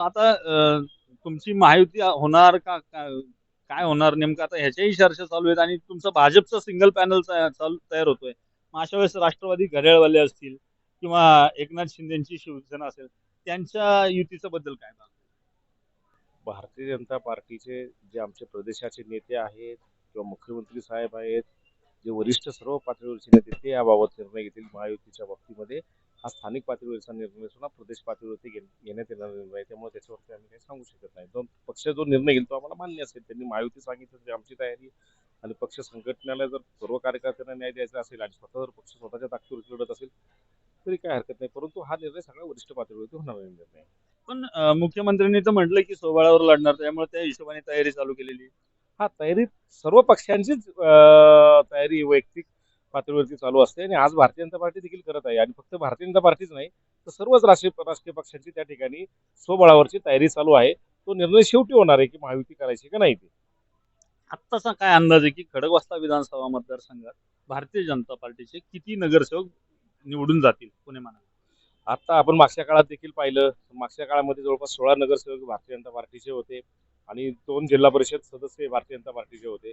आता तुमची महायुती होणार काय होणार नेमकं आता ह्याच्याही चर्चा चालू आहेत आणि तुमचं भाजपचं सिंगल पॅनल तयार होतोय. मग अशा वेळेस राष्ट्रवादी घड्याळवाले असतील किंवा एकनाथ शिंदेची शिवसेना असेल त्यांच्या युतीच्या बद्दल काय सांगाल? भारतीय जनता पार्टीचे जे आमचे प्रदेशाचे नेते आहेत किंवा मुख्यमंत्री साहेब आहेत, जे वरिष्ठ सर्व पातळीवरचे नेते ते याबाबत निर्णय घेतील. महायुतीच्या बाबतीमध्ये हा स्थानिक पातळीवरचा निर्णय असून हा प्रदेश पातळीवरती घेण्यात येणारा निर्णय आहे. त्यामुळे त्याच्यावरती आम्ही काही सांगू शकत नाही. जो पक्ष जो निर्णय घेईल तो आम्हाला मान्य असेल. त्यांनी महायुती सांगितलं तरी आमची तयारी आणि पक्ष संघटनेला जर सर्व कार्यकर्त्यांना न्याय द्यायचा असेल आणि स्वतः जर पक्ष स्वतःच्या ताकदीवर लढत असेल तरी काय हरकत नाही. परंतु हा निर्णय सगळा वरिष्ठ पातळीवरती होणारा निर्णय आहे. पण मुख्यमंत्र्यांनी तर म्हटलं की सोबाळावर लढणार त्यामुळे त्या हिशोबाने तयारी चालू केलेली आहे. हा तयारी सर्व पक्षांचीच तयारी वैयक्तिक पातळीवरती चालू असते आणि आज भारतीय जनता पार्टी देखील करत आहे आणि फक्त भारतीय जनता पार्टीच नाही तर सर्वच राष्ट्रीय पक्षांची त्या ठिकाणी स्वबळावरची तयारी चालू आहे. तो निर्णय शेवटी होणार आहे की महायुती करायची का नाही ते. आत्ताचा काय अंदाज आहे की खडकवासला विधानसभा मतदारसंघात भारतीय जनता पार्टीचे किती नगरसेवक निवडून जातील पुणे महानगर? आता आपण मागच्या काळात देखील पाहिलं. मागच्या काळामध्ये जवळपास 16 नगरसेवक भारतीय जनता पार्टीचे होते आणि 2 जिल्हा परिषद सदस्य भारतीय जनता पार्टीचे होते.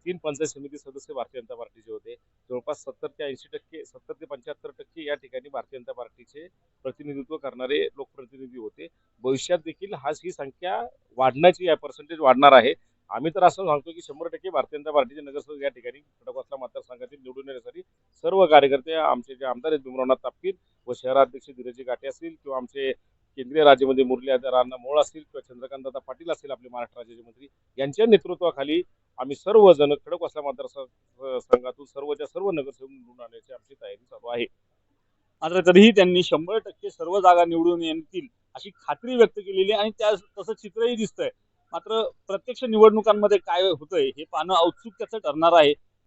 3 पंचायत समिती सदस्य भारतीय जनता पार्टीचे होते. जवळपास 70 ते 80%, 70 ते 75% या ठिकाणी भारतीय जनता पार्टीचे प्रतिनिधित्व करणारे लोकप्रतिनिधी होते. भविष्यात देखील ही संख्या वाढण्याची पर्सेंटेज वाढणार आहे. आम्ही तर असं सांगतो की 100% भारतीय जनता पार्टीचे नगरसेवक या ठिकाणी खडकवासला मतदारसंघातील निवडून येण्यासाठी सर्व कार्यकर्ते आमचे जे आमदार आहेत भीमरावनाथ तापकीर व शहराध्यक्ष धीरजी गाटे असतील किंवा आमचे केंद्रीय राज्यमंत्री मुरलीधर अण्णा मोहोळ असतील किंवा चंद्रकांतदादा पाटील असतील आपले महाराष्ट्र राज्याचे मंत्री यांच्या नेतृत्वाखाली आम्ही सर्वजण खडकवासला मतदारसंघातून सर्वच्या सर्व नगरसेवक निवडून आणण्याची आमची तयारी चालू आहे. मात्र तरीही त्यांनी 100% सर्व जागा निवडून येतील अशी खात्री व्यक्त केलेली आहे आणि त्या तसं चित्रही दिसतंय. मात्र प्रत्यक्ष निवडणुकांमध्ये काय होतंय हे पाहणं औत्सुक्याचं ठरणार आहे.